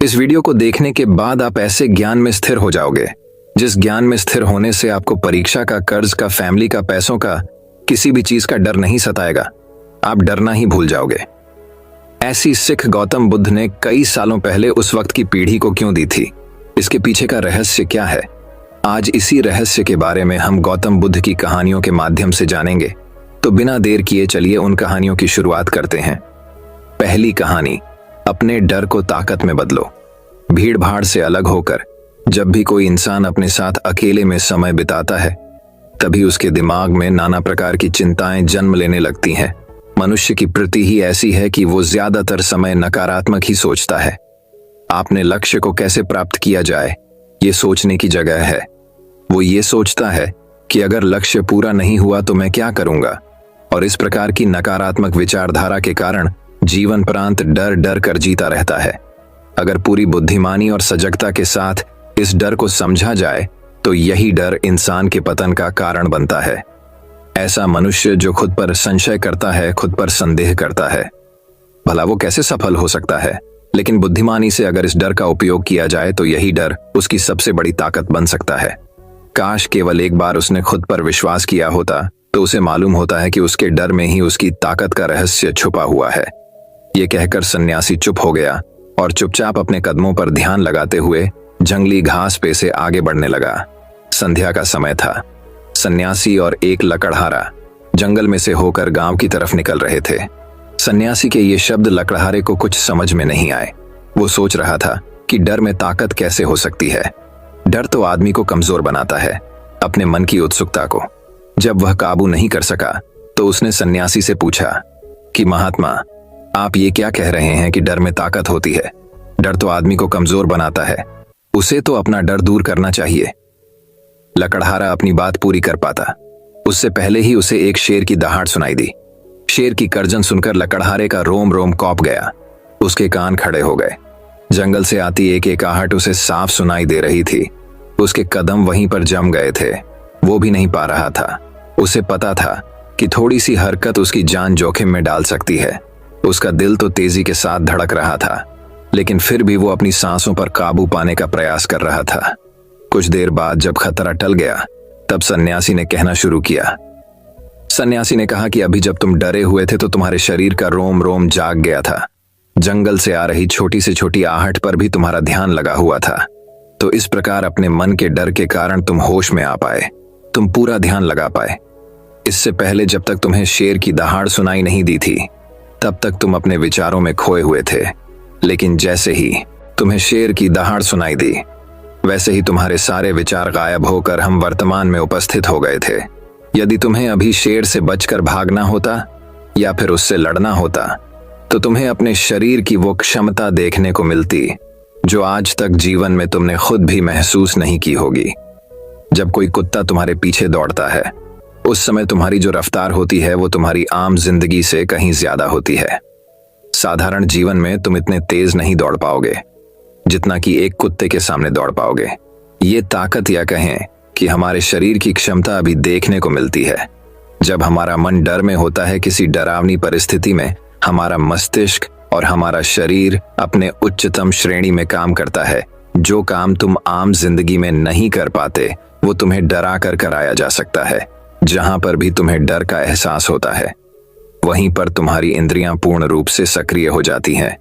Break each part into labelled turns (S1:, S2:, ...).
S1: इस वीडियो को देखने के बाद आप ऐसे ज्ञान में स्थिर हो जाओगे जिस ज्ञान में स्थिर होने से आपको परीक्षा का, कर्ज का, फैमिली का, पैसों का, किसी भी चीज का डर नहीं सताएगा। आप डरना ही भूल जाओगे। ऐसी सीख गौतम बुद्ध ने कई सालों पहले उस वक्त की पीढ़ी को क्यों दी थी? इसके पीछे का रहस्य क्या है? आज इसी रहस्य के बारे में हम गौतम बुद्ध की कहानियों के माध्यम से जानेंगे। तो बिना देर किए चलिए उन कहानियों की शुरुआत करते हैं। पहली कहानी, अपने डर को ताकत में बदलो। भीड़ भाड़ से अलग होकर जब भी कोई इंसान अपने साथ अकेले में समय बिताता है, तभी उसके दिमाग में नाना प्रकार की चिंताएं जन्म लेने लगती हैं। मनुष्य की प्रवृत्ति ही ऐसी है कि वो ज्यादातर समय नकारात्मक ही सोचता है। आपने लक्ष्य को कैसे प्राप्त किया जाए, ये सोचने की जगह है। वो ये सोचता है कि अगर लक्ष्य पूरा नहीं हुआ तो मैं क्या करूंगा, और इस प्रकार की नकारात्मक विचारधारा के कारण जीवन प्रांत डर डर कर जीता रहता है। अगर पूरी बुद्धिमानी और सजगता के साथ इस डर को समझा जाए तो यही डर इंसान के पतन का कारण बनता है। ऐसा मनुष्य जो खुद पर संशय करता है, खुद पर संदेह करता है, भला वो कैसे सफल हो सकता है? लेकिन बुद्धिमानी से अगर इस डर का उपयोग किया जाए तो यही डर उसकी सबसे बड़ी ताकत बन सकता है। काश केवल एक बार उसने खुद पर विश्वास किया होता तो उसे मालूम होता है कि उसके डर में ही उसकी ताकत का रहस्य छुपा हुआ है। ये कहकर सन्यासी चुप हो गया और चुपचाप अपने कदमों पर ध्यान लगाते हुए जंगली घास पे से आगे बढ़ने लगा। संध्या का समय था। सन्यासी और एक लकड़हारा जंगल में से होकर गांव की तरफ निकल रहे थे। सन्यासी के ये शब्द लकड़हारे को कुछ समझ में नहीं आए। वो सोच रहा था कि डर में ताकत कैसे हो सकती है। डर तो आदमी को कमजोर बनाता है, अपने मन की उत्सुकता को। जब वह काबू नहीं कर सका तो उसने सन्यासी से पूछा कि महात्मा, आप ये क्या कह रहे हैं कि डर में ताकत होती है? डर तो आदमी को कमजोर बनाता है, उसे तो अपना डर दूर करना चाहिए। लकड़हारा अपनी बात पूरी कर पाता उससे पहले ही उसे एक शेर की दहाड़ सुनाई दी। शेर की गर्जन सुनकर लकड़हारे का रोम रोम कौंप गया। उसके कान खड़े हो गए। जंगल से आती एक एक आहट उसे साफ सुनाई दे रही थी। उसके कदम वहीं पर जम गए थे। वो भी नहीं पा रहा था। उसे पता था कि थोड़ी सी हरकत उसकी जान जोखिम में डाल सकती है। उसका दिल तो तेजी के साथ धड़क रहा था, लेकिन फिर भी वो अपनी सांसों पर काबू पाने का प्रयास कर रहा था। कुछ देर बाद जब खतरा टल गया तब सन्यासी ने कहना शुरू किया। सन्यासी ने कहा कि अभी जब तुम डरे हुए थे तो तुम्हारे शरीर का रोम रोम जाग गया था। जंगल से आ रही छोटी से छोटी आहट पर भी तुम्हारा ध्यान लगा हुआ था। तो इस प्रकार अपने मन के डर के कारण तुम होश में आ पाए, तुम पूरा ध्यान लगा पाए। इससे पहले जब तक तुम्हें शेर की दहाड़ सुनाई नहीं दी थी तब तक तुम अपने विचारों में खोए हुए थे। लेकिन जैसे ही तुम्हें शेर की दहाड़ सुनाई दी वैसे ही तुम्हारे सारे विचार गायब होकर हम वर्तमान में उपस्थित हो गए थे। यदि तुम्हें अभी शेर से बचकर भागना होता या फिर उससे लड़ना होता तो तुम्हें अपने शरीर की वो क्षमता देखने को मिलती जो आज तक जीवन में तुमने खुद भी महसूस नहीं की होगी। जब कोई कुत्ता तुम्हारे पीछे दौड़ता है उस समय तुम्हारी जो रफ्तार होती है वो तुम्हारी आम जिंदगी से कहीं ज्यादा होती है। साधारण जीवन में तुम इतने तेज नहीं दौड़ पाओगे जितना कि एक कुत्ते के सामने दौड़ पाओगे। ये ताकत या कहें कि हमारे शरीर की क्षमता अभी देखने को मिलती है। जब हमारा मन डर में होता है, किसी डरावनी परिस्थिति में, हमारा मस्तिष्क और हमारा शरीर अपने उच्चतम श्रेणी में काम करता है। जो काम तुम आम जिंदगी में नहीं कर पाते वो तुम्हें डरा कर कराया जा सकता है। जहां पर भी तुम्हें डर का एहसास होता है वहीं पर तुम्हारी इंद्रियां पूर्ण रूप से सक्रिय हो जाती हैं।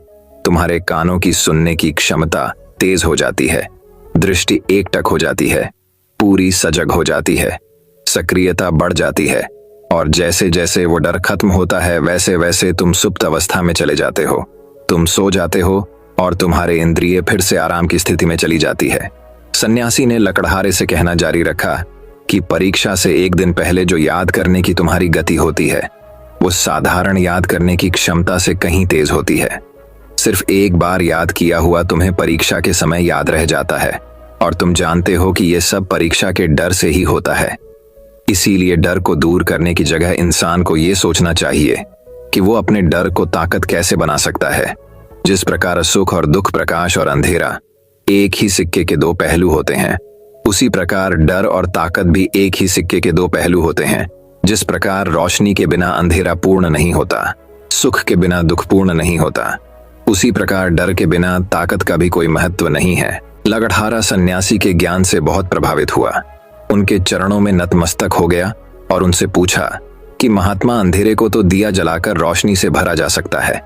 S1: तुम्हारे कानों की सुनने की क्षमता तेज हो जाती है, दृष्टि एकटक हो जाती है, पूरी सजग हो जाती है, सक्रियता बढ़ जाती है। और जैसे जैसे वो डर खत्म होता है वैसे वैसे तुम सुप्त अवस्था में चले जाते हो। तुम सो जाते हो और तुम्हारे इंद्रिय फिर से आराम की स्थिति में चली जाती है। सन्यासी ने लकड़हारे से कहना जारी रखा कि परीक्षा से एक दिन पहले जो याद करने की तुम्हारी गति होती है वो साधारण याद करने की क्षमता से कहीं तेज होती है। सिर्फ एक बार याद किया हुआ तुम्हें परीक्षा के समय याद रह जाता है और तुम जानते हो कि यह सब परीक्षा के डर से ही होता है। इसीलिए डर को दूर करने की जगह इंसान को यह सोचना चाहिए कि वो अपने डर को ताकत कैसे बना सकता है। जिस प्रकार सुख और दुख, प्रकाश और अंधेरा एक ही सिक्के के दो पहलू होते हैं, उसी प्रकार डर और ताकत भी एक ही सिक्के के दो पहलू होते हैं। जिस प्रकार रोशनी के बिना अंधेरा पूर्ण नहीं होता, सुख के बिना दुख पूर्ण नहीं होता, उसी प्रकार डर के बिना ताकत का भी कोई महत्व नहीं है। लगड़हारा सन्यासी के ज्ञान से बहुत प्रभावित हुआ, उनके चरणों में नतमस्तक हो गया और उनसे पूछा कि महात्मा, अंधेरे को तो दिया जलाकर रोशनी से भरा जा सकता है,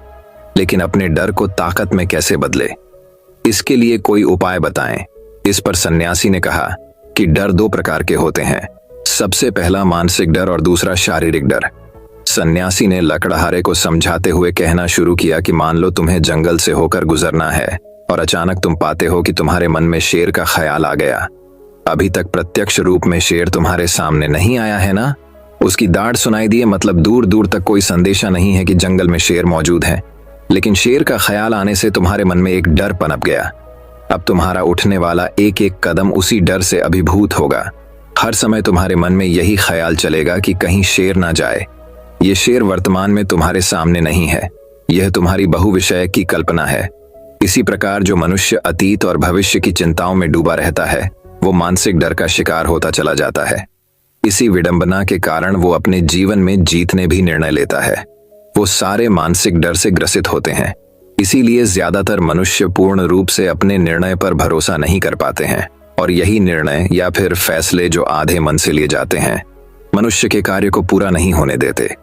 S1: लेकिन अपने डर को ताकत में कैसे बदले? इसके लिए कोई उपाय बताएं। इस पर सन्यासी ने कहा कि डर दो प्रकार के होते हैं, सबसे पहला मानसिक डर और दूसरा शारीरिक डर। सन्यासी ने लकड़हारे को समझाते हुए कहना शुरू किया कि मान लो तुम्हें जंगल से होकर गुजरना है और अचानक तुम पाते हो कि तुम्हारे मन में शेर का ख्याल आ गया। अभी तक प्रत्यक्ष रूप में शेर तुम्हारे सामने नहीं आया है ना, उसकी दाढ़ सुनाई दी है, मतलब दूर दूर तक कोई संदेशा नहीं है कि जंगल में शेर मौजूद है, लेकिन शेर का ख्याल आने से तुम्हारे मन में एक डर पनप गया। अब तुम्हारा उठने वाला एक एक कदम उसी डर से अभिभूत होगा। हर समय तुम्हारे मन में यही ख्याल चलेगा कि कहीं शेर ना जाए। ये शेर वर्तमान में तुम्हारे सामने नहीं है, यह तुम्हारी बहुविषय की कल्पना है। इसी प्रकार जो मनुष्य अतीत और भविष्य की चिंताओं में डूबा रहता है, वो मानसिक डर का शिकार होता चला जाता है। इसी विडंबना के कारण वो अपने जीवन में जीतने भी निर्णय लेता है। वो सारे मानसिक डर से ग्रसित होते हैं। इसीलिए ज्यादातर मनुष्य पूर्ण रूप से अपने निर्णय पर भरोसा नहीं कर पाते हैं, और यही निर्णय या फिर फैसले जो आधे मन से लिए जाते हैं, मनुष्य के कार्य को पूरा नहीं होने देते।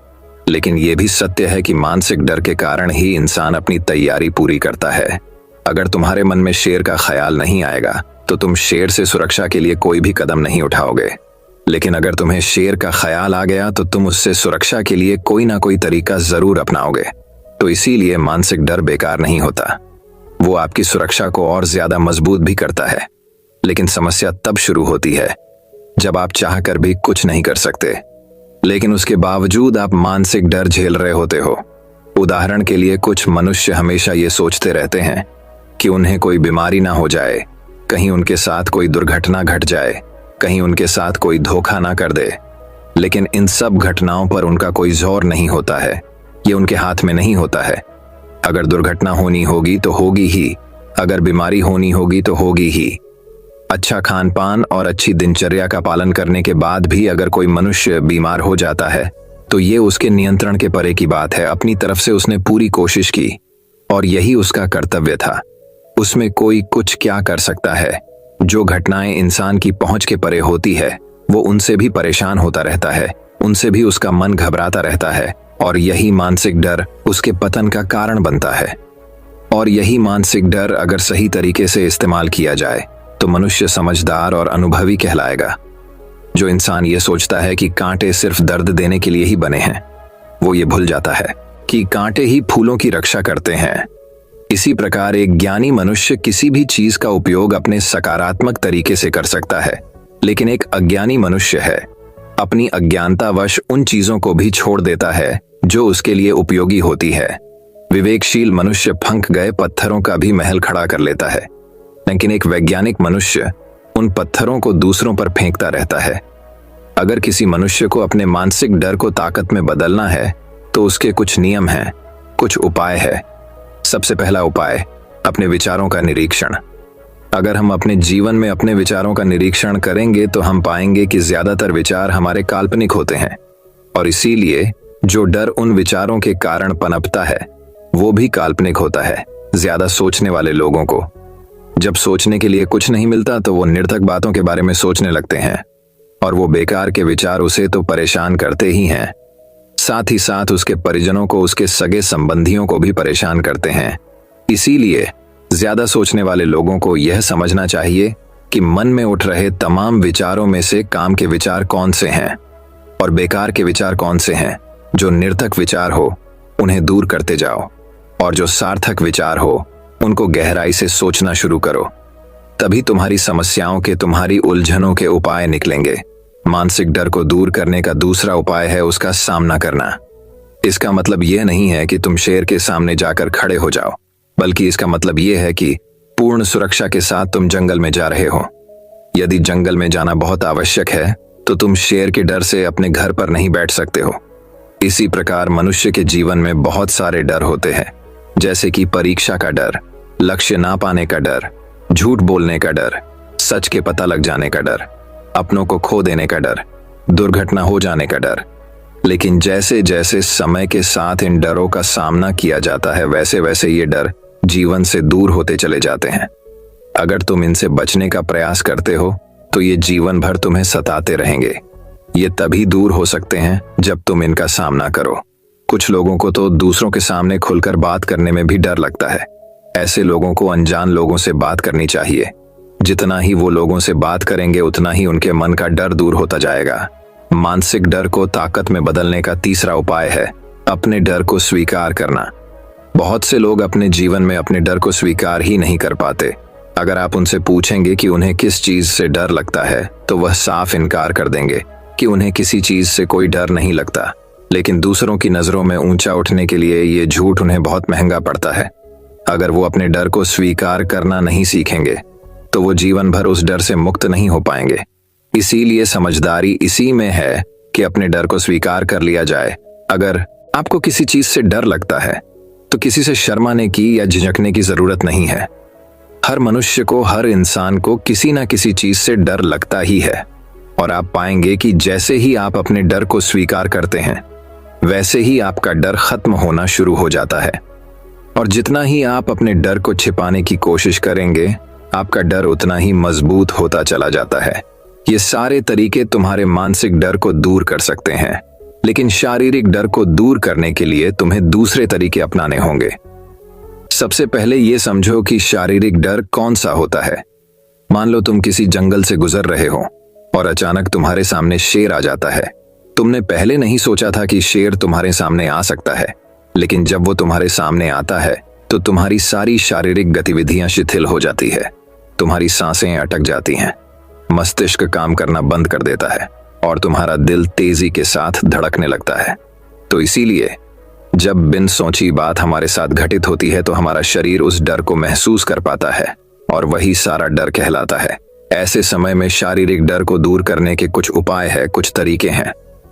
S1: लेकिन यह भी सत्य है कि मानसिक डर के कारण ही इंसान अपनी तैयारी पूरी करता है। अगर तुम्हारे मन में शेर का ख्याल नहीं आएगा तो तुम शेर से सुरक्षा के लिए कोई भी कदम नहीं उठाओगे, लेकिन अगर तुम्हें शेर का ख्याल आ गया तो तुम उससे सुरक्षा के लिए कोई ना कोई तरीका जरूर अपनाओगे। तो इसीलिए मानसिक डर बेकार नहीं होता, वो आपकी सुरक्षा को और ज्यादा मजबूत भी करता है। लेकिन समस्या तब शुरू होती है जब आप चाहकर भी कुछ नहीं कर सकते, लेकिन उसके बावजूद आप मानसिक डर झेल रहे होते हो। उदाहरण के लिए कुछ मनुष्य हमेशा ये सोचते रहते हैं कि उन्हें कोई बीमारी ना हो जाए, कहीं उनके साथ कोई दुर्घटना घट जाए, कहीं उनके साथ कोई धोखा ना कर दे। लेकिन इन सब घटनाओं पर उनका कोई जोर नहीं होता है, ये उनके हाथ में नहीं होता है। अगर दुर्घटना होनी होगी तो होगी ही, अगर बीमारी होनी होगी तो होगी ही। अच्छा खान पान और अच्छी दिनचर्या का पालन करने के बाद भी अगर कोई मनुष्य बीमार हो जाता है तो ये उसके नियंत्रण के परे की बात है। अपनी तरफ से उसने पूरी कोशिश की और यही उसका कर्तव्य था। उसमें कोई कुछ क्या कर सकता है। जो घटनाएं इंसान की पहुंच के परे होती है वो उनसे भी परेशान होता रहता है, उनसे भी उसका मन घबराता रहता है, और यही मानसिक डर उसके पतन का कारण बनता है। और यही मानसिक डर अगर सही तरीके से इस्तेमाल किया जाए तो मनुष्य समझदार और अनुभवी कहलाएगा। जो इंसान ये सोचता है कि कांटे सिर्फ दर्द देने के लिए ही बने हैं, वो ये भूल जाता है कि कांटे ही फूलों की रक्षा करते हैं। इसी प्रकार एक ज्ञानी मनुष्य किसी भी चीज का उपयोग अपने सकारात्मक तरीके से कर सकता है, लेकिन एक अज्ञानी मनुष्य है अपनी अज्ञानतावश उन चीजों को भी छोड़ देता है जो उसके लिए उपयोगी होती है। विवेकशील मनुष्य फंक गए पत्थरों का भी महल खड़ा कर लेता है, लेकिन एक वैज्ञानिक मनुष्य उन पत्थरों को दूसरों पर फेंकता रहता है। अगर किसी मनुष्य को अपने मानसिक डर को ताकत में बदलना है तो उसके कुछ नियम हैं, कुछ उपाय है। सबसे पहला उपाय, अपने विचारों का निरीक्षण। अगर हम अपने जीवन में अपने विचारों का निरीक्षण करेंगे तो हम पाएंगे कि ज्यादातर विचार हमारे काल्पनिक होते हैं, और इसीलिए जो डर उन विचारों के कारण पनपता है वो भी काल्पनिक होता है। ज्यादा सोचने वाले लोगों को जब सोचने के लिए कुछ नहीं मिलता तो वो निर्थक बातों के बारे में सोचने लगते हैं, और वो बेकार के विचार उसे तो परेशान करते ही हैं, साथ ही साथ उसके परिजनों को, उसके सगे संबंधियों को भी परेशान करते हैं। इसीलिए ज्यादा सोचने वाले लोगों को यह समझना चाहिए कि मन में उठ रहे तमाम विचारों में से काम के विचार कौन से हैं और बेकार के विचार कौन से हैं। जो निर्थक विचार हो उन्हें दूर करते जाओ, और जो सार्थक विचार हो उनको गहराई से सोचना शुरू करो। तभी तुम्हारी समस्याओं के, तुम्हारी उलझनों के उपाय निकलेंगे। मानसिक डर को दूर करने का दूसरा उपाय है उसका सामना करना। इसका मतलब यह नहीं है कि तुम शेर के सामने जाकर खड़े हो जाओ, बल्कि इसका मतलब यह है कि पूर्ण सुरक्षा के साथ तुम जंगल में जा रहे हो। यदि जंगल में जाना बहुत आवश्यक है तो तुम शेर के डर से अपने घर पर नहीं बैठ सकते हो। इसी प्रकार मनुष्य के जीवन में बहुत सारे डर होते हैं, जैसे कि परीक्षा का डर, लक्ष्य ना पाने का डर, झूठ बोलने का डर, सच के पता लग जाने का डर, अपनों को खो देने का डर, दुर्घटना हो जाने का डर। लेकिन जैसे जैसे समय के साथ इन डरों का सामना किया जाता है वैसे वैसे ये डर जीवन से दूर होते चले जाते हैं। अगर तुम इनसे बचने का प्रयास करते हो तो ये जीवन भर तुम्हें सताते रहेंगे। ये तभी दूर हो सकते हैं जब तुम इनका सामना करो। कुछ लोगों को तो दूसरों के सामने खुलकर बात करने में भी डर लगता है। ऐसे लोगों को अनजान लोगों से बात करनी चाहिए। जितना ही वो लोगों से बात करेंगे उतना ही उनके मन का डर दूर होता जाएगा। मानसिक डर को ताकत में बदलने का तीसरा उपाय है अपने डर को स्वीकार करना। बहुत से लोग अपने जीवन में अपने डर को स्वीकार ही नहीं कर पाते। अगर आप उनसे पूछेंगे कि उन्हें किस चीज से डर लगता है तो वह साफ इनकार कर देंगे कि उन्हें किसी चीज से कोई डर नहीं लगता। लेकिन दूसरों की नजरों में ऊंचा उठने के लिए ये झूठ उन्हें बहुत महंगा पड़ता है। अगर वो अपने डर को स्वीकार करना नहीं सीखेंगे तो वो जीवन भर उस डर से मुक्त नहीं हो पाएंगे। इसीलिए समझदारी इसी में है कि अपने डर को स्वीकार कर लिया जाए। अगर आपको किसी चीज से डर लगता है तो किसी से शर्माने की या झिझकने की जरूरत नहीं है। हर मनुष्य को, हर इंसान को किसी ना किसी चीज से डर लगता ही है। और आप पाएंगे कि जैसे ही आप अपने डर को स्वीकार करते हैं वैसे ही आपका डर खत्म होना शुरू हो जाता है। और जितना ही आप अपने डर को छिपाने की कोशिश करेंगे आपका डर उतना ही मजबूत होता चला जाता है। ये सारे तरीके तुम्हारे मानसिक डर को दूर कर सकते हैं, लेकिन शारीरिक डर को दूर करने के लिए तुम्हें दूसरे तरीके अपनाने होंगे। सबसे पहले ये समझो कि शारीरिक डर कौन सा होता है। मान लो तुम किसी जंगल से गुजर रहे हो और अचानक तुम्हारे सामने शेर आ जाता है। तुमने पहले नहीं सोचा था कि शेर तुम्हारे सामने आ सकता है, लेकिन जब वो तुम्हारे सामने आता है तो तुम्हारी सारी शारीरिक गतिविधियां शिथिल हो जाती है। तुम्हारी सांसें अटक जाती हैं, मस्तिष्क काम करना बंद कर देता है और तुम्हारा दिल तेजी के साथ धड़कने लगता है। तो इसीलिए जब बिन सोची बात हमारे साथ घटित होती है तो हमारा शरीर उस डर को महसूस कर पाता है और वही सारा डर कहलाता है। ऐसे समय में शारीरिक डर को दूर करने के कुछ उपाय है, कुछ तरीके हैं।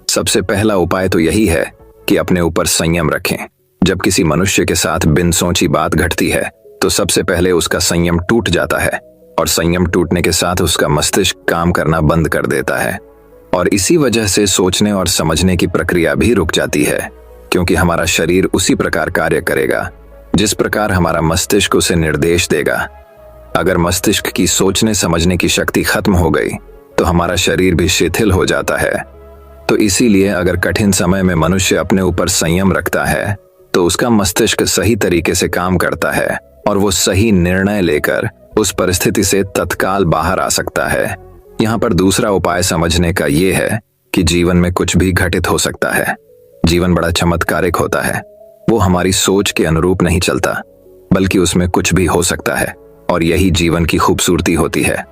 S1: सबसे पहला उपाय तो यही है कि अपने ऊपर संयम रखें। जब किसी मनुष्य के साथ बिन सोची बात घटती है तो सबसे पहले उसका संयम टूट जाता है और संयम टूटने के साथ उसका मस्तिष्क काम करना बंद कर देता है और इसी वजह से सोचने और समझने की प्रक्रिया भी रुक जाती है, क्योंकि हमारा शरीर उसी प्रकार कार्य करेगा जिस प्रकार हमारा मस्तिष्क उसे निर्देश देगा। अगर मस्तिष्क की सोचने समझने की शक्ति खत्म हो गई तो हमारा शरीर भी शिथिल हो जाता है। तो इसीलिए अगर कठिन समय में मनुष्य अपने ऊपर संयम रखता है तो उसका मस्तिष्क सही तरीके से काम करता है और वो सही निर्णय लेकर उस परिस्थिति से तत्काल बाहर आ सकता है। यहाँ पर दूसरा उपाय समझने का ये है कि जीवन में कुछ भी घटित हो सकता है। जीवन बड़ा चमत्कारिक होता है। वो हमारी सोच के अनुरूप नहीं चलता, बल्कि उसमें कुछ भी हो सकता है और यही जीवन की खूबसूरती होती है।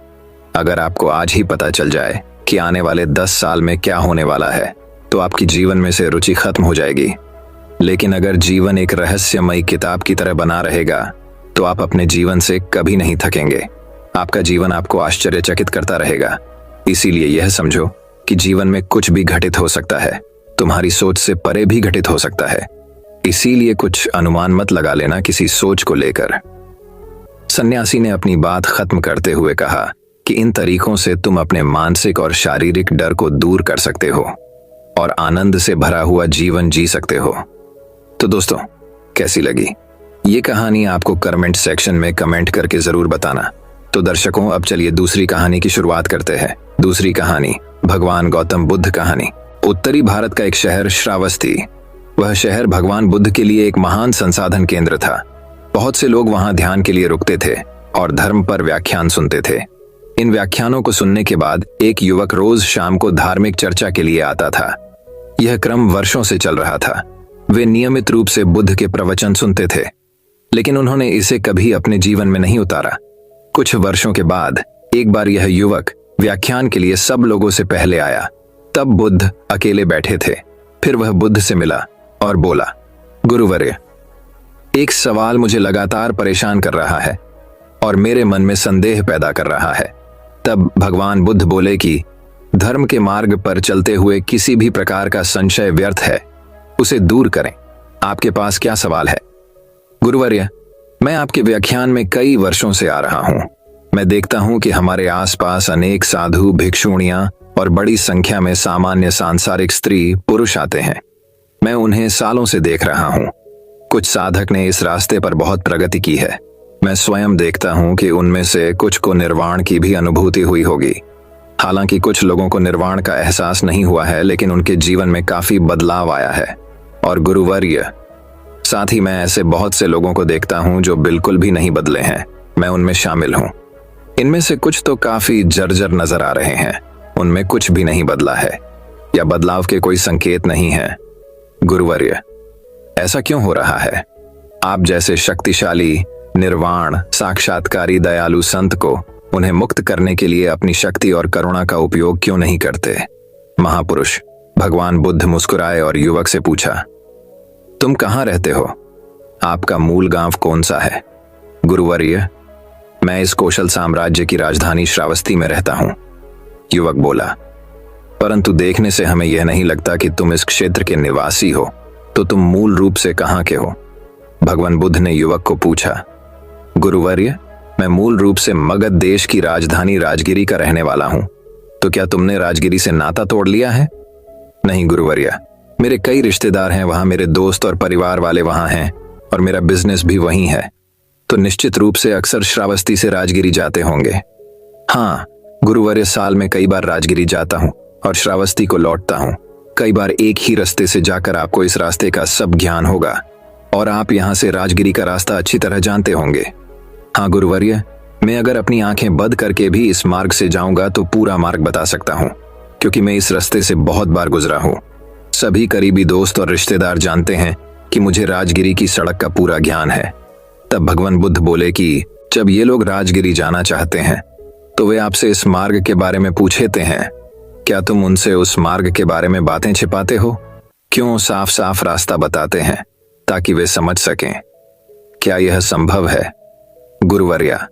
S1: अगर आपको आज ही पता चल जाए कि आने वाले 10 साल में क्या होने वाला है तो आपकी जीवन में से रुचि खत्म हो जाएगी। लेकिन अगर जीवन एक रहस्यमयी किताब की तरह बना रहेगा तो आप अपने जीवन से कभी नहीं थकेंगे। आपका जीवन आपको आश्चर्यचकित करता रहेगा। इसीलिए यह समझो कि जीवन में कुछ भी घटित हो सकता है, तुम्हारी सोच से परे भी घटित हो सकता है। इसीलिए कुछ अनुमान मत लगा लेना किसी सोच को लेकर। सन्यासी ने अपनी बात खत्म करते हुए कहा कि इन तरीकों से तुम अपने मानसिक और शारीरिक डर को दूर कर सकते हो और आनंद से भरा हुआ जीवन जी सकते हो। तो दोस्तों, कैसी लगी ये कहानी? आपको कमेंट सेक्शन में कमेंट करके जरूर बताना। तो दर्शकों, अब चलिए दूसरी कहानी की शुरुआत करते हैं। दूसरी कहानी भगवान गौतम बुद्ध कहानी। उत्तरी भारत का एक शहर श्रावस्ती। वह शहर भगवान बुद्ध के लिए एक महान संसाधन केंद्र था। बहुत से लोग वहां ध्यान के लिए रुकते थे और धर्म पर व्याख्यान सुनते थे। इन व्याख्यानों को सुनने के बाद एक युवक रोज शाम को धार्मिक चर्चा के लिए आता था। यह क्रम वर्षों से चल रहा था। वे नियमित रूप से बुद्ध के प्रवचन सुनते थे, लेकिन उन्होंने इसे कभी अपने जीवन में नहीं उतारा। कुछ वर्षों के बाद एक बार यह युवक व्याख्यान के लिए सब लोगों से पहले आया। तब बुद्ध अकेले बैठे थे। फिर वह बुद्ध से मिला और बोला, गुरुवर्य, एक सवाल मुझे लगातार परेशान कर रहा है और मेरे मन में संदेह पैदा कर रहा है। तब भगवान बुद्ध बोले कि धर्म के मार्ग पर चलते हुए किसी भी प्रकार का संशय व्यर्थ है, उसे दूर करें। आपके पास क्या सवाल है? गुरुवर्य, मैं आपके व्याख्यान में कई वर्षों से आ रहा हूं। मैं देखता हूं कि हमारे आसपास अनेक साधु, भिक्षुणियां और बड़ी संख्या में सामान्य सांसारिक स्त्री पुरुष आते हैं। मैं उन्हें सालों से देख रहा हूं। कुछ साधक ने इस रास्ते पर बहुत प्रगति की है। मैं स्वयं देखता हूं कि उनमें से कुछ को निर्वाण की भी अनुभूति हुई होगी। हालांकि कुछ लोगों को निर्वाण का एहसास नहीं हुआ है, लेकिन उनके जीवन में काफी बदलाव आया है। और गुरुवर्य, साथ ही मैं ऐसे बहुत से लोगों को देखता हूं जो बिल्कुल भी नहीं बदले हैं। मैं उनमें शामिल हूं। इनमें से कुछ तो काफी जर्जर नजर आ रहे हैं, उनमें कुछ भी नहीं बदला है या बदलाव के कोई संकेत नहीं है। गुरुवर्य, ऐसा क्यों हो रहा है? आप जैसे शक्तिशाली, निर्वाण, साक्षात्कारी, दयालु संत को उन्हें मुक्त करने के लिए अपनी शक्ति और करुणा का उपयोग क्यों नहीं करते? महापुरुष भगवान बुद्ध मुस्कुराए और युवक से पूछा, तुम कहाँ रहते हो? आपका मूल गांव कौन सा है? गुरुवर्य, मैं इस कौशल साम्राज्य की राजधानी श्रावस्ती में रहता हूं। युवक बोला, परंतु देखने से हमें यह नहीं लगता कि तुम इस क्षेत्र के निवासी हो, तो तुम मूल रूप से कहाँ के हो? भगवान बुद्ध ने युवक को पूछा। गुरुवर्य, मैं मूल रूप से मगध देश की राजधानी राजगिरी का रहने वाला हूं। तो क्या तुमने राजगिरी से नाता तोड़ लिया है? नहीं गुरुवर्य, मेरे कई रिश्तेदार हैं वहां, मेरे दोस्त और परिवार वाले वहां हैं और मेरा बिजनेस भी वहीं है। तो निश्चित रूप से अक्सर श्रावस्ती से राजगिरी जाते होंगे। हाँ गुरुवर्य, साल में कई बार राजगिरी जाता हूँ और श्रावस्ती को लौटता हूँ। कई बार एक ही रास्ते से जाकर आपको इस रास्ते का सब ज्ञान होगा और आप यहाँ से राजगिरी का रास्ता अच्छी तरह जानते होंगे। हाँ गुरुवर्य, मैं अगर अपनी आंखें बंद करके भी इस मार्ग से जाऊंगा तो पूरा मार्ग बता सकता हूँ, क्योंकि मैं इस रास्ते से बहुत बार गुजरा हूँ। सभी करीबी दोस्त और रिश्तेदार जानते हैं कि मुझे राजगिरी की सड़क का पूरा ज्ञान है। तब भगवान बुद्ध बोले कि जब ये लोग राजगिरी जाना चाहते हैं तो वे आपसे इस मार्ग के बारे में पूछते हैं। क्या तुम उनसे उस मार्ग के बारे में बातें छिपाते हो? क्यों साफ साफ रास्ता बताते हैं ताकि वे समझ सकें? क्या यह संभव है? गुरुवर्या,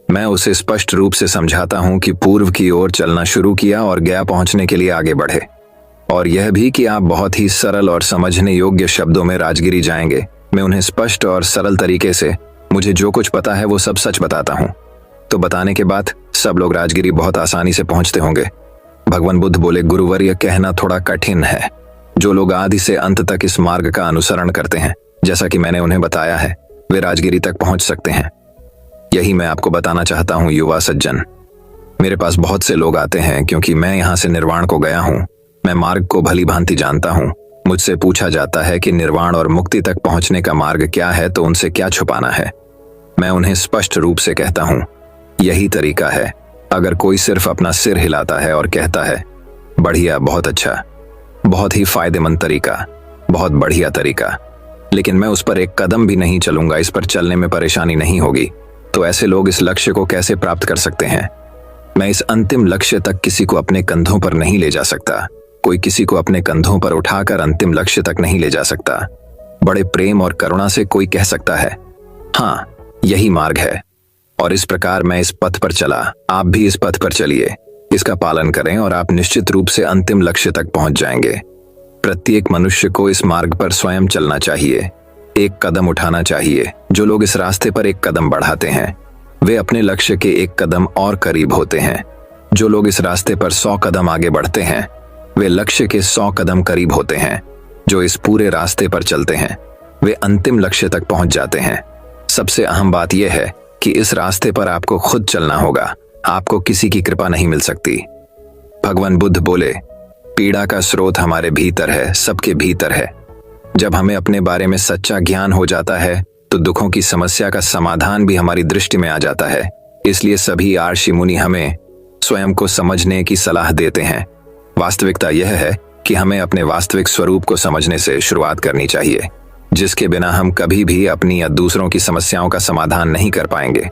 S1: मैं उसे स्पष्ट रूप से समझाता हूं कि पूर्व की ओर चलना शुरू किया और गया पहुंचने के लिए आगे बढ़े, और यह भी कि आप बहुत ही सरल और समझने योग्य शब्दों में राजगिरी जाएंगे। मैं उन्हें स्पष्ट और सरल तरीके से मुझे जो कुछ पता है वो सब सच बताता हूँ। तो बताने के बाद सब लोग राजगिरी बहुत आसानी से पहुंचते होंगे। भगवान बुद्ध बोले, गुरुवर्य, कहना थोड़ा कठिन है। जो लोग आदि से अंत तक इस मार्ग का अनुसरण करते हैं, जैसा कि मैंने उन्हें बताया है, वे राजगिरी तक पहुंच सकते हैं। यही मैं आपको बताना चाहता हूँ युवा सज्जन। मेरे पास बहुत से लोग आते हैं क्योंकि मैं यहाँ से निर्वाण को गया हूँ। मैं मार्ग को भली भांति जानता हूँ। मुझसे पूछा जाता है कि निर्वाण और मुक्ति तक पहुंचने का मार्ग क्या है, तो उनसे क्या छुपाना है। मैं उन्हें स्पष्ट रूप से कहता हूँ, यही तरीका है। अगर कोई सिर्फ अपना सिर हिलाता है और कहता है बढ़िया, बहुत अच्छा, बहुत ही फायदेमंद तरीका, बहुत बढ़िया तरीका, लेकिन मैं उस पर एक कदम भी नहीं चलूंगा, इस पर चलने में परेशानी नहीं होगी, तो ऐसे लोग इस लक्ष्य को कैसे प्राप्त कर सकते हैं? मैं इस अंतिम लक्ष्य तक किसी को अपने कंधों पर नहीं ले जा सकता। कोई किसी को अपने कंधों पर उठाकर अंतिम लक्ष्य तक नहीं ले जा सकता। बड़े प्रेम और करुणा से कोई कह सकता है, हाँ यही मार्ग है, और इस प्रकार मैं इस पथ पर चला। आप भी इस पथ पर चलिए, इसका पालन करें और आप निश्चित रूप से अंतिम लक्ष्य तक पहुंच जाएंगे। प्रत्येक मनुष्य को इस मार्ग पर स्वयं चलना चाहिए, एक कदम उठाना चाहिए। जो लोग इस रास्ते पर एक कदम बढ़ाते हैं वे अपने लक्ष्य के एक कदम और करीब होते हैं। जो लोग इस रास्ते पर 100 कदम आगे बढ़ते हैं वे लक्ष्य के 100 कदम करीब होते हैं। जो इस पूरे रास्ते पर चलते हैं वे अंतिम लक्ष्य तक पहुंच जाते हैं। सबसे अहम बात यह है कि इस रास्ते पर आपको खुद चलना होगा, आपको किसी की कृपा नहीं मिल सकती। भगवान बुद्ध बोले, पीड़ा का स्रोत हमारे भीतर है, सबके भीतर है। जब हमें अपने बारे में सच्चा ज्ञान हो जाता है तो दुखों की समस्या का समाधान भी हमारी दृष्टि में आ जाता है। इसलिए सभी ऋषि मुनि हमें स्वयं को समझने की सलाह देते हैं। वास्तविकता यह है कि हमें अपने वास्तविक स्वरूप को समझने से शुरुआत करनी चाहिए, जिसके बिना हम कभी भी अपनी या दूसरों की समस्याओं का समाधान नहीं कर पाएंगे।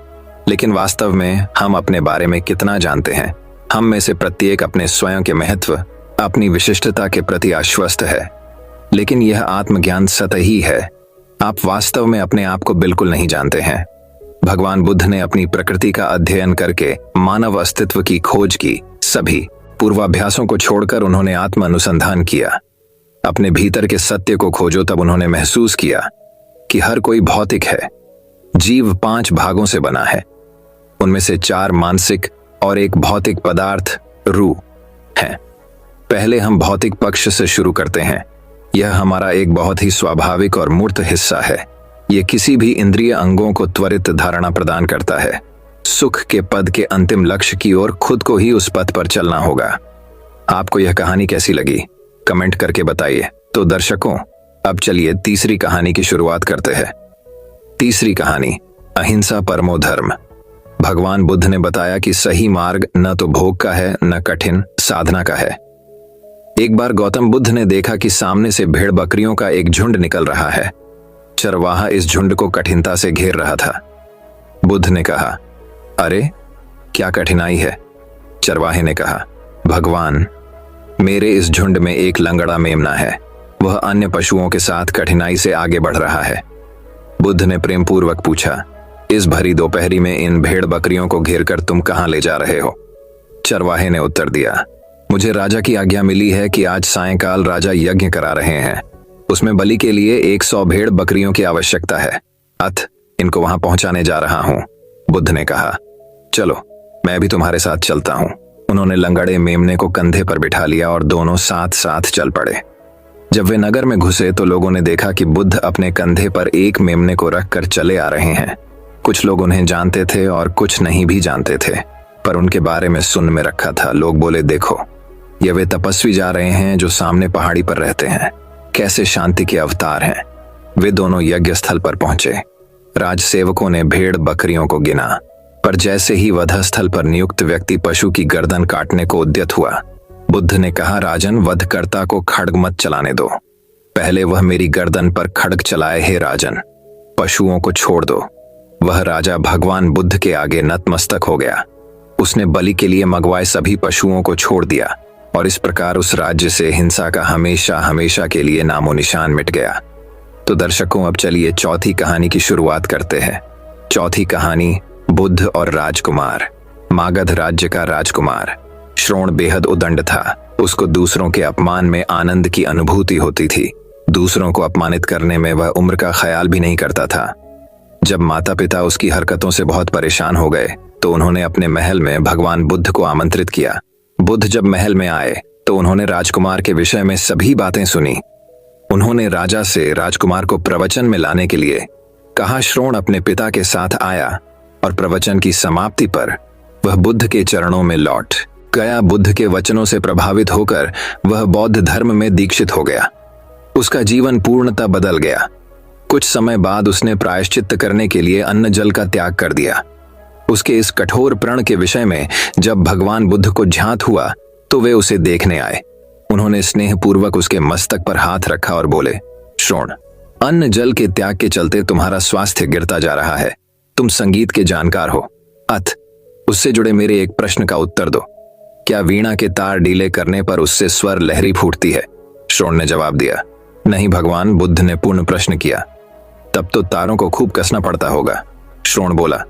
S1: लेकिन वास्तव में हम अपने बारे में कितना जानते हैं? हम में से प्रत्येक अपने स्वयं के महत्व, अपनी विशिष्टता के प्रति आश्वस्त है, लेकिन यह आत्मज्ञान सतही है। आप वास्तव में अपने आप को बिल्कुल नहीं जानते हैं। भगवान बुद्ध ने अपनी प्रकृति का अध्ययन करके मानव अस्तित्व की खोज की। सभी पूर्वाभ्यासों को छोड़कर उन्होंने आत्म अनुसंधान किया। अपने भीतर के सत्य को खोजो, तब उन्होंने महसूस किया कि हर कोई भौतिक है। जीव 5 भागों से बना है, उनमें से 4 मानसिक और एक भौतिक पदार्थ रूह है। पहले हम भौतिक पक्ष से शुरू करते हैं, यह हमारा एक बहुत ही स्वाभाविक और मूर्त हिस्सा है। यह किसी भी इंद्रिय अंगों को त्वरित धारणा प्रदान करता है। सुख के पद के अंतिम लक्ष्य की ओर खुद को ही उस पथ पर चलना होगा। आपको यह कहानी कैसी लगी कमेंट करके बताइए। तो दर्शकों, अब चलिए तीसरी कहानी की शुरुआत करते हैं। तीसरी कहानी, अहिंसा परमो धर्म। भगवान बुद्ध ने बताया कि सही मार्ग न तो भोग का है न कठिन साधना का है। एक बार गौतम बुद्ध ने देखा कि सामने से भेड़ बकरियों का एक झुंड निकल रहा है। चरवाहा इस झुंड को कठिनता से घेर रहा था। बुद्ध ने कहा, अरे क्या कठिनाई है? चरवाहे ने कहा, भगवान, मेरे इस झुंड में एक लंगड़ा मेमना है। वह अन्य पशुओं के साथ कठिनाई से आगे बढ़ रहा है। बुद्ध ने प्रेम पूर्वक पूछा, इस भरी दोपहरी में इन भेड़ बकरियों को घेरकर तुम कहां ले जा रहे हो? चरवाहे ने उत्तर दिया, मुझे राजा की आज्ञा मिली है कि आज सायंकाल राजा यज्ञ करा रहे हैं। उसमें बलि के लिए 100 भेड़ बकरियों की आवश्यकता है। अत इनको वहां पहुंचाने जा रहा हूं। बुद्ध ने कहा, चलो मैं भी तुम्हारे साथ चलता हूं। उन्होंने लंगड़े मेमने को कंधे पर बिठा लिया और दोनों साथ साथ चल पड़े। जब वे नगर में घुसे तो लोगों ने देखा कि बुद्ध अपने कंधे पर एक मेमने को रखकर चले आ रहे हैं। कुछ लोग उन्हें जानते थे और कुछ नहीं भी जानते थे, पर उनके बारे में सुन में रखा था। लोग बोले, देखो, ये वे तपस्वी जा रहे हैं जो सामने पहाड़ी पर रहते हैं। कैसे शांति के अवतार हैं। वे दोनों यज्ञ स्थल पर पहुंचे। राजसेवकों ने भेड़ बकरियों को गिना, पर जैसे ही वधस्थल पर नियुक्त व्यक्ति पशु की गर्दन काटने को उद्यत हुआ, बुद्ध ने कहा, राजन, वधकर्ता को खड्ग मत चलाने दो। पहले वह मेरी गर्दन पर खड्ग चलाए। हे राजन, पशुओं को छोड़ दो। वह राजा भगवान बुद्ध के आगे नतमस्तक हो गया। उसने बलि के लिए मंगवाए सभी पशुओं को छोड़ दिया और इस प्रकार उस राज्य से हिंसा का हमेशा हमेशा के लिए नामो निशान मिट गया। तो दर्शकों, अब चलिए चौथी कहानी की शुरुआत करते हैं। चौथी कहानी, बुद्ध और राजकुमार। मागध राज्य का राजकुमार श्रोण बेहद उदंड था। उसको दूसरों के अपमान में आनंद की अनुभूति होती थी। दूसरों को अपमानित करने में वह उम्र का ख्याल भी नहीं करता था। जब माता पिता उसकी हरकतों से बहुत परेशान हो गए तो उन्होंने अपने महल में भगवान बुद्ध को आमंत्रित किया। बुद्ध जब महल में आए तो उन्होंने राजकुमार के विषय में सभी बातें सुनी। उन्होंने राजा से राजकुमार को प्रवचन में लाने के लिए कहा। श्रोण अपने पिता के साथ आया और प्रवचन की समाप्ति पर वह बुद्ध के चरणों में लौट गया। बुद्ध के वचनों से प्रभावित होकर वह बौद्ध धर्म में दीक्षित हो गया। उसका जीवन पूर्णतः बदल गया। कुछ समय बाद उसने प्रायश्चित्त करने के लिए अन्न जल का त्याग कर दिया। उसके इस कठोर प्रण के विषय में जब भगवान बुद्ध को ज्ञात हुआ तो वे उसे देखने आए। उन्होंने स्नेहपूर्वक उसके मस्तक पर हाथ रखा और बोले, श्रोण, अन्न जल के त्याग के चलते तुम्हारा स्वास्थ्य गिरता जा रहा है। तुम संगीत के जानकार हो, अत उससे जुड़े मेरे एक प्रश्न का उत्तर दो। क्या वीणा के तार ढीले करने पर उससे स्वर लहरी फूटती है? श्रोण ने जवाब दिया, नहीं भगवान। बुद्ध ने पूर्ण प्रश्न किया, तब तो तारों को खूब कसना पड़ता होगा। श्रोण बोला,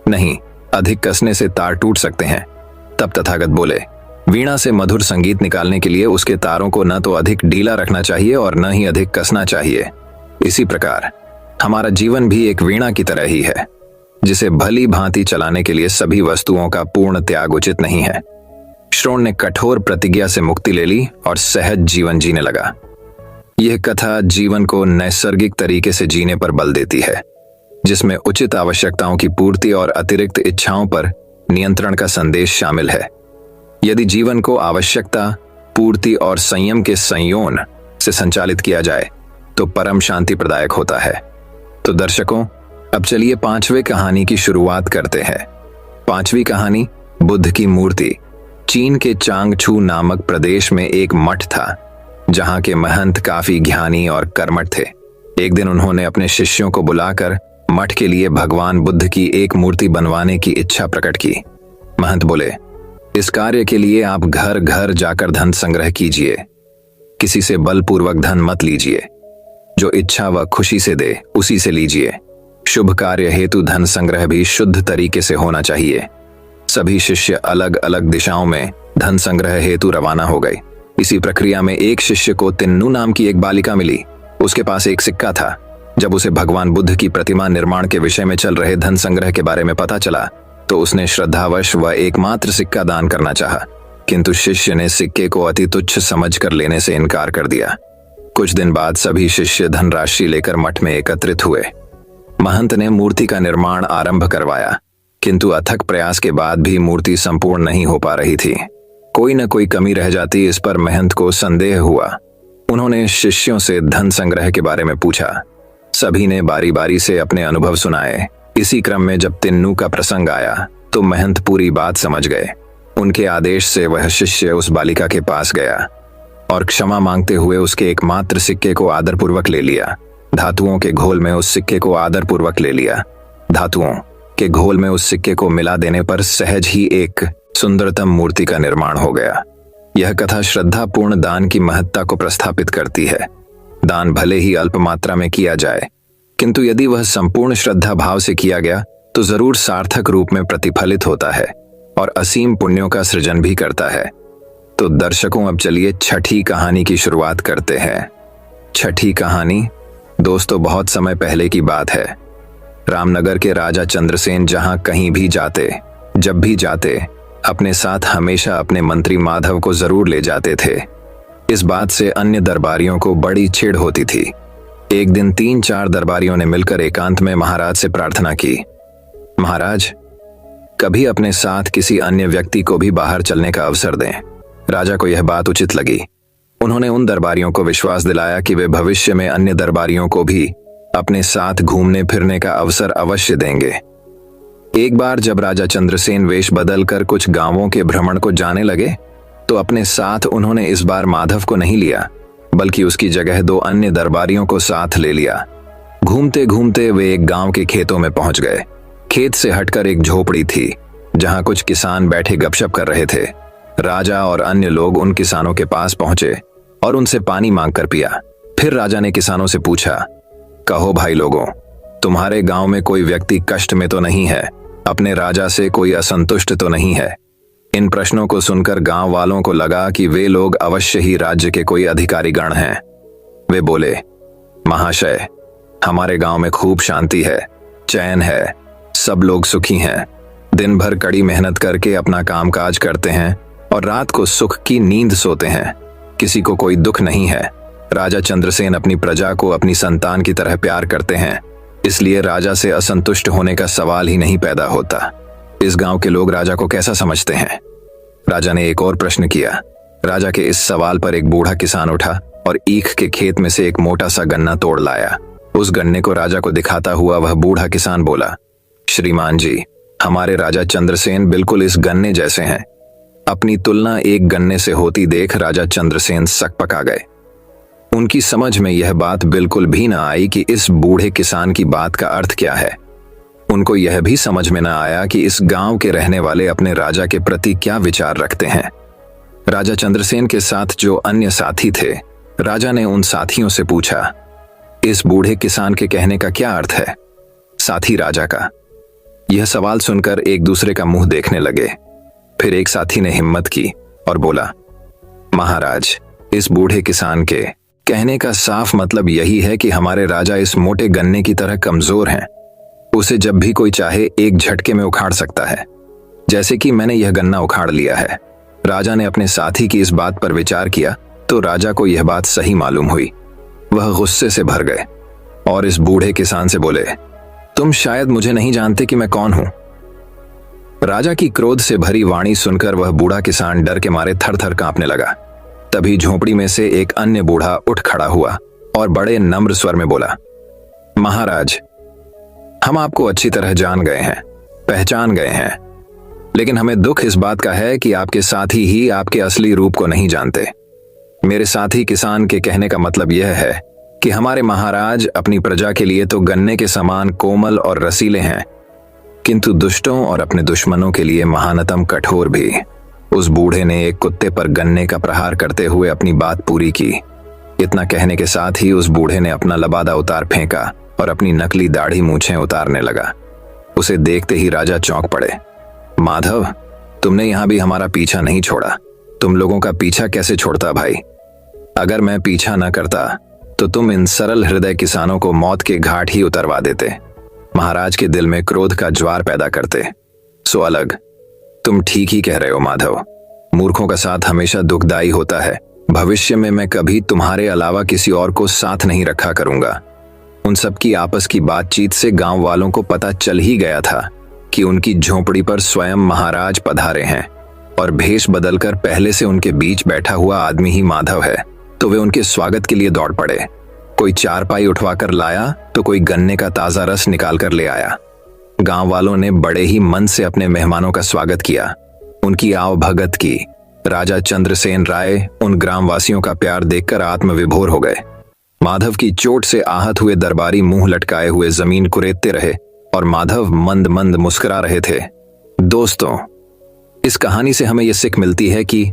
S1: नहीं, अधिक कसने से तार टूट सकते हैं। तब तथागत बोले, वीणा से मधुर संगीत निकालने के लिए उसके तारों को न तो अधिक ढीला रखना चाहिए और न ही अधिक कसना चाहिए। इसी प्रकार हमारा जीवन भी एक वीणा की तरह ही है, जिसे भली भांति चलाने के लिए सभी वस्तुओं का पूर्ण त्याग उचित नहीं है। श्रोण ने कठोर प्रतिज्ञा से मुक्ति ले ली और सहज जीवन जीने लगा। यह कथा जीवन को नैसर्गिक तरीके से जीने पर बल देती है, जिसमें उचित आवश्यकताओं की पूर्ति और अतिरिक्त इच्छाओं पर नियंत्रण का संदेश शामिल है। यदि जीवन को आवश्यकता, पूर्ति और संयम के संयोजन से संचालित किया जाए तो परम शांति प्रदायक होता है। तो दर्शकों, अब चलिए पांचवें कहानी की शुरुआत करते हैं। पांचवी कहानी, बुद्ध की मूर्ति। चीन के चांगछू नामक प्रदेश में एक मठ था, जहां के महंत काफी ज्ञानी और कर्मठ थे। एक दिन उन्होंने अपने शिष्यों को बुलाकर मठ के लिए भगवान बुद्ध की एक मूर्ति बनवाने की इच्छा प्रकट की। महंत बोले, इस कार्य के लिए आप घर घर जाकर धन संग्रह कीजिए। किसी से बलपूर्वक धन मत लीजिए। जो इच्छा व खुशी से दे उसी से लीजिए। शुभ कार्य हेतु धन संग्रह भी शुद्ध तरीके से होना चाहिए। सभी शिष्य अलग अलग दिशाओं में धन संग्रह हेतु रवाना हो गए। इसी प्रक्रिया में एक शिष्य को तिन्नू नाम की एक बालिका मिली। उसके पास एक सिक्का था। जब उसे भगवान बुद्ध की प्रतिमा निर्माण के विषय में चल रहे धन संग्रह के बारे में पता चला तो उसने श्रद्धावश व एकमात्र सिक्का दान करना चाहा, किंतु शिष्य ने सिक्के को अति तुच्छ समझकर लेने से इनकार कर दिया। कुछ दिन बाद सभी शिष्य धनराशि लेकर मठ में एकत्रित हुए। महंत ने मूर्ति का निर्माण आरंभ करवाया, किंतु अथक प्रयास के बाद भी मूर्ति संपूर्ण नहीं हो पा रही थी। कोई न कोई कमी रह जाती, इस पर महंत को संदेह हुआ। उन्होंने शिष्यों से धन संग्रह के बारे में पूछा। सभी ने बारी बारी से अपने अनुभव सुनाए। इसी क्रम में जब तिन्नू का प्रसंग आया तो महंत पूरी बात समझ गए। उनके आदेश से वह शिष्य उस बालिका के पास गया और क्षमा मांगते हुए उसके एकमात्र सिक्के को आदरपूर्वक ले लिया। धातुओं के घोल में उस सिक्के को आदरपूर्वक ले लिया। धातुओं के घोल में उस सिक्के को मिला देने पर सहज ही एक सुंदरतम मूर्ति का निर्माण हो गया। यह कथा श्रद्धापूर्ण दान की महत्ता को प्रस्थापित करती है। दान भले ही अल्प मात्रा में किया जाए, किंतु यदि वह संपूर्ण श्रद्धा भाव से किया गया तो जरूर सार्थक रूप में प्रतिफलित होता है और असीम पुण्यों का सृजन भी करता है। तो दर्शकों, अब चलिए छठी कहानी की शुरुआत करते हैं। छठी कहानी दोस्तों बहुत समय पहले की बात है। रामनगर के राजा चंद्रसेन जहां कहीं भी जाते, जब भी जाते, अपने साथ हमेशा अपने मंत्री माधव को जरूर ले जाते थे। इस बात से अन्य दरबारियों को बड़ी चिढ़ होती थी। एक दिन 3-4 दरबारियों ने मिलकर एकांत में महाराज से प्रार्थना की, महाराज, कभी अपने साथ किसी अन्य व्यक्ति को भी बाहर चलने का अवसर दें। राजा को यह बात उचित लगी। उन्होंने उन दरबारियों को विश्वास दिलाया कि वे भविष्य में अन्य दरबारियों को भी अपने साथ घूमने फिरने का अवसर अवश्य देंगे। एक बार जब राजा चंद्रसेन वेश बदलकर कुछ गांवों के भ्रमण को जाने लगे तो अपने साथ उन्होंने इस बार माधव को नहीं लिया, बल्कि उसकी जगह 2 अन्य दरबारियों को साथ ले लिया। घूमते घूमते वे एक गांव के खेतों में पहुंच गए। खेत से हटकर एक झोपड़ी थी जहां कुछ किसान बैठे गपशप कर रहे थे। राजा और अन्य लोग उन किसानों के पास पहुंचे और उनसे पानी मांगकर पिया। फिर राजा ने किसानों से पूछा, कहो भाई लोगों, तुम्हारे गांव में कोई व्यक्ति कष्ट में तो नहीं है? अपने राजा से कोई असंतुष्ट तो नहीं है? इन प्रश्नों को सुनकर गांव वालों को लगा कि वे लोग अवश्य ही राज्य के कोई अधिकारी गण हैं। वे बोले, महाशय, हमारे गांव में खूब शांति है, चैन है, सब लोग सुखी हैं। दिन भर कड़ी मेहनत करके अपना कामकाज करते हैं और रात को सुख की नींद सोते हैं। किसी को कोई दुख नहीं है। राजा चंद्रसेन अपनी प्रजा को अपनी संतान की तरह प्यार करते हैं, इसलिए राजा से असंतुष्ट होने का सवाल ही नहीं पैदा होता। इस गांव के लोग राजा को कैसा समझते हैं? राजा ने एक और प्रश्न किया। राजा के इस सवाल पर एक बूढ़ा किसान उठा और ईख के खेत में से एक मोटा सा गन्ना तोड़ लाया। उस गन्ने को राजा को दिखाता हुआ वह बूढ़ा किसान बोला, श्रीमान जी, हमारे राजा चंद्रसेन बिल्कुल इस गन्ने जैसे हैं। अपनी तुलना एक गन्ने से होती देख राजा चंद्रसेन सकपका गए। उनकी समझ में यह बात बिल्कुल भी न आई कि इस बूढ़े किसान की बात का अर्थ क्या है। उनको यह भी समझ में न आया कि इस गांव के रहने वाले अपने राजा के प्रति क्या विचार रखते हैं। राजा चंद्रसेन के साथ जो अन्य साथी थे, राजा ने उन साथियों से पूछा, इस बूढ़े किसान के कहने का क्या अर्थ है? साथी राजा का यह सवाल सुनकर एक दूसरे का मुंह देखने लगे। फिर एक साथी ने हिम्मत की और बोला, महाराज, इस बूढ़े किसान के कहने का साफ मतलब यही है कि हमारे राजा इस मोटे गन्ने की तरह कमजोर हैं। उसे जब भी कोई चाहे एक झटके में उखाड़ सकता है, जैसे कि मैंने यह गन्ना उखाड़ लिया है। राजा ने अपने साथी की इस बात पर विचार किया तो राजा को यह बात सही मालूम हुई। वह गुस्से से भर गए और इस बूढ़े किसान से बोले, तुम शायद मुझे नहीं जानते कि मैं कौन हूं। राजा की क्रोध से भरी वाणी सुनकर वह बूढ़ा किसान डर के मारे थर थर कांपने लगा। तभी झोपड़ी में से एक अन्य बूढ़ा उठ खड़ा हुआ और बड़े नम्र स्वर में बोला, महाराज, हम आपको अच्छी तरह जान गए हैं, पहचान गए हैं, लेकिन हमें दुख इस बात का है कि आपके साथी ही आपके असली रूप को नहीं जानते। मेरे साथी किसान के कहने का मतलब यह है कि हमारे महाराज अपनी प्रजा के लिए तो गन्ने के समान कोमल और रसीले हैं, किंतु दुष्टों और अपने दुश्मनों के लिए महानतम कठोर भी। उस बूढ़े ने एक कुत्ते पर गन्ने का प्रहार करते हुए अपनी बात पूरी की। इतना कहने के साथ ही उस बूढ़े ने अपना लबादा उतार फेंका और अपनी नकली दाढ़ी मूछें उतारने लगा। उसे देखते ही राजा चौंक पड़े। माधव, तुमने यहां भी हमारा पीछा नहीं छोड़ा। तुम लोगों का पीछा कैसे छोड़ता भाई? अगर मैं पीछा न करता तो तुम इन सरल हृदय किसानों को मौत के घाट ही उतरवा देते, महाराज के दिल में क्रोध का ज्वार पैदा करते। सो अलग, तुम ठीक ही कह रहे हो माधव। मूर्खों का साथ हमेशा दुखदायी होता है, भविष्य में मैं कभी तुम्हारे अलावा किसी और को साथ नहीं रखा करूंगा। उन सब की आपस की बातचीत से गांव वालों को पता चल ही गया था कि उनकी झोंपड़ी पर स्वयं महाराज पधारे हैं और भेष बदलकर पहले से उनके बीच बैठा हुआ आदमी ही माधव है। तो वे उनके स्वागत के लिए दौड़ पड़े। कोई चारपाई उठवाकर लाया तो कोई गन्ने का ताजा रस निकाल कर ले आया। गांव वालों ने बड़े ही मन से अपने मेहमानों का स्वागत किया, उनकी आवभगत की। राजा चंद्रसेन राय उन ग्रामवासियों का प्यार देखकर आत्मविभोर हो गए। माधव की चोट से आहत हुए दरबारी मुंह लटकाए हुए जमीन कुरेदते रहे और माधव मंद मंद मुस्कुरा रहे थे। दोस्तों, इस कहानी से हमें यह सीख मिलती है कि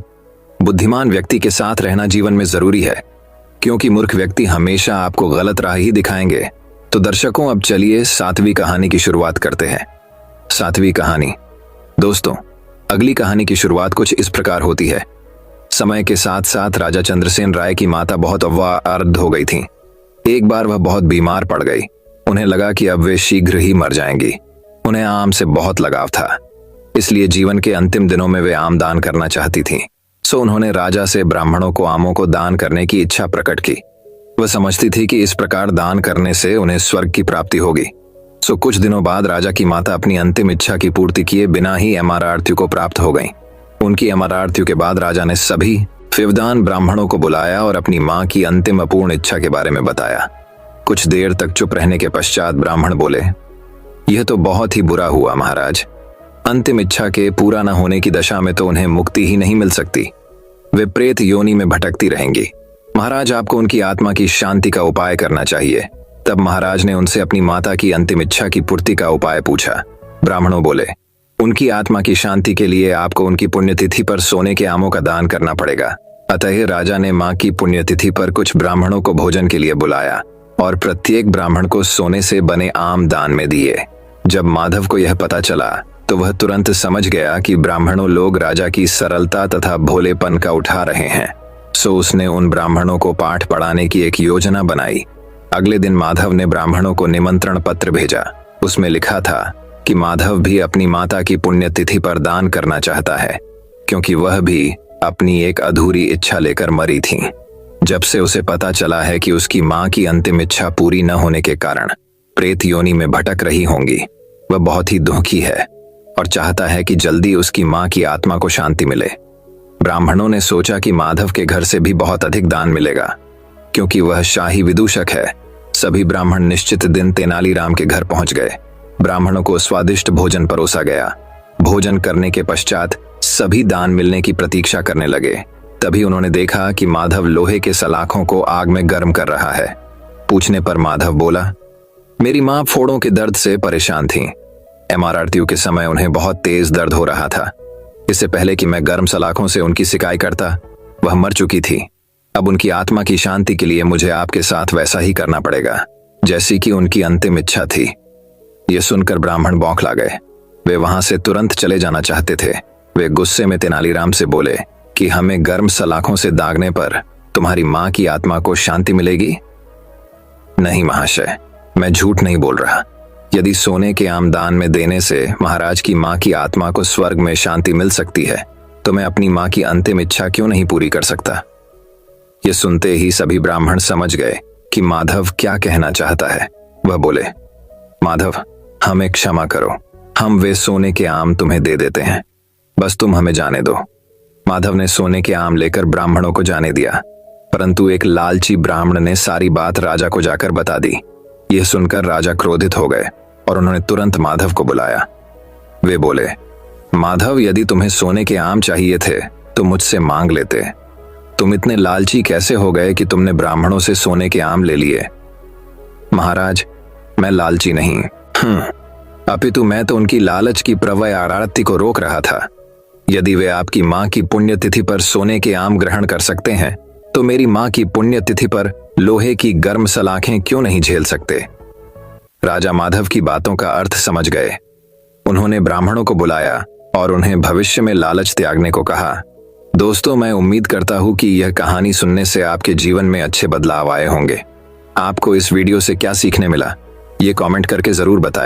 S1: बुद्धिमान व्यक्ति के साथ रहना जीवन में जरूरी है, क्योंकि मूर्ख व्यक्ति हमेशा आपको गलत राह ही दिखाएंगे। तो दर्शकों, अब चलिए 7वीं कहानी की शुरुआत करते हैं। 7वीं कहानी। दोस्तों, अगली कहानी की शुरुआत कुछ इस प्रकार होती है। समय के साथ साथ राजा चंद्रसेन राय की माता बहुत अवार्ध हो गई थीं। एक बार वह बहुत बीमार पड़ गई। उन्हें लगा कि अब वे शीघ्र ही मर जाएंगी। उन्हें आम से बहुत लगाव था, इसलिए जीवन के अंतिम दिनों में वे आम दान करना चाहती थीं। सो उन्होंने राजा से ब्राह्मणों को आमों को दान करने की इच्छा प्रकट की। वह समझती थी कि इस प्रकार दान करने से उन्हें स्वर्ग की प्राप्ति होगी। सो कुछ दिनों बाद राजा की माता अपनी अंतिम इच्छा की पूर्ति किए बिना ही अमरार्थियों को प्राप्त हो गईं। उनकी अमरार्थियों के बाद राजा ने सभी फिवदान ब्राह्मणों को बुलाया और अपनी मां की अंतिम अपूर्ण इच्छा के बारे में बताया। कुछ देर तक चुप रहने के पश्चात ब्राह्मण बोले, यह तो बहुत ही बुरा हुआ महाराज। अंतिम इच्छा के पूरा न होने की दशा में तो उन्हें मुक्ति ही नहीं मिल सकती। वे प्रेत योनि में भटकती रहेंगी। महाराज, आपको उनकी आत्मा की शांति का उपाय करना चाहिए। तब महाराज ने उनसे अपनी माता की अंतिम इच्छा की पूर्ति का उपाय पूछा। ब्राह्मणों बोले, उनकी आत्मा की शांति के लिए आपको उनकी पुण्यतिथि पर सोने के आमों का दान करना पड़ेगा। अतः राजा ने मां की पुण्यतिथि पर कुछ ब्राह्मणों को भोजन के लिए बुलाया और प्रत्येक ब्राह्मण को सोने से बने आम दान में दिए। जब माधव को यह पता चला तो वह तुरंत समझ गया कि ब्राह्मणों लोग राजा की सरलता तथा भोलेपन का उठा रहे हैं। सो उसने उन ब्राह्मणों को पाठ पढ़ाने की एक योजना बनाई। अगले दिन माधव ने ब्राह्मणों को निमंत्रण पत्र भेजा। उसमें लिखा था कि माधव भी अपनी माता की पुण्यतिथि पर दान करना चाहता है, क्योंकि वह भी अपनी एक अधूरी इच्छा लेकर मरी थी। जब से उसे पता चला है कि उसकी मां की अंतिम इच्छा पूरी न होने के कारण प्रेत योनि में भटक रही होंगी, वह बहुत ही दुखी है और चाहता है कि जल्दी उसकी मां की आत्मा को शांति मिले। ब्राह्मणों ने सोचा कि माधव के घर से भी बहुत अधिक दान मिलेगा, क्योंकि वह शाही विदूषक है। सभी ब्राह्मण निश्चित दिन तेनालीराम के घर पहुंच गए। ब्राह्मणों को स्वादिष्ट भोजन परोसा गया। भोजन करने के पश्चात सभी दान मिलने की प्रतीक्षा करने लगे। तभी उन्होंने देखा कि माधव लोहे के सलाखों को आग में गर्म कर रहा है। पूछने पर माधव बोला, मेरी मां फोड़ों के दर्द से परेशान थी। एमआरआरटीयू के समय उन्हें बहुत तेज दर्द हो रहा था। इससे पहले कि मैं गर्म सलाखों से उनकी सिकाई करता, वह मर चुकी थी। अब उनकी आत्मा की शांति के लिए मुझे आपके साथ वैसा ही करना पड़ेगा जैसी कि उनकी अंतिम इच्छा थी। यह सुनकर ब्राह्मण बौखला गए। वे वहां से तुरंत चले जाना चाहते थे। वे गुस्से में तेनालीराम से बोले कि हमें गर्म सलाखों से दागने पर तुम्हारी मां की आत्मा को शांति मिलेगी? नहीं महाशय, मैं झूठ नहीं बोल रहा। यदि सोने के आम दान में देने से महाराज की मां की आत्मा को स्वर्ग में शांति मिल सकती है, तो मैं अपनी मां की अंतिम इच्छा क्यों नहीं पूरी कर सकता? यह सुनते ही सभी ब्राह्मण समझ गए कि माधव क्या कहना चाहता है। वह बोले, माधव, हमें क्षमा करो, हम वे सोने के आम तुम्हें दे देते हैं, बस तुम हमें जाने दो। माधव ने सोने के आम लेकर ब्राह्मणों को जाने दिया, परंतु एक लालची ब्राह्मण ने सारी बात राजा को जाकर बता दी। यह सुनकर राजा क्रोधित हो गए और उन्होंने तुरंत माधव को बुलाया। वे बोले, माधव, यदि तुम्हें सोने के आम चाहिए थे तो मुझसे मांग लेते। तुम इतने लालची कैसे हो गए कि तुमने ब्राह्मणों से सोने के आम ले लिए? महाराज, मैं लालची नहीं, अपितु मैं तो उनकी लालच की प्रवय आरती को रोक रहा था। यदि वे आपकी मां की पुण्यतिथि पर सोने के आम ग्रहण कर सकते हैं, तो मेरी मां की पुण्यतिथि पर लोहे की गर्म सलाखें क्यों नहीं झेल सकते? राजा माधव की बातों का अर्थ समझ गए। उन्होंने ब्राह्मणों को बुलाया और उन्हें भविष्य में लालच त्यागने को कहा। दोस्तों, मैं उम्मीद करता हूं कि यह कहानी सुनने से आपके जीवन में अच्छे बदलाव आए होंगे। आपको इस वीडियो से क्या सीखने मिला, ये कमेंट करके जरूर बताएं।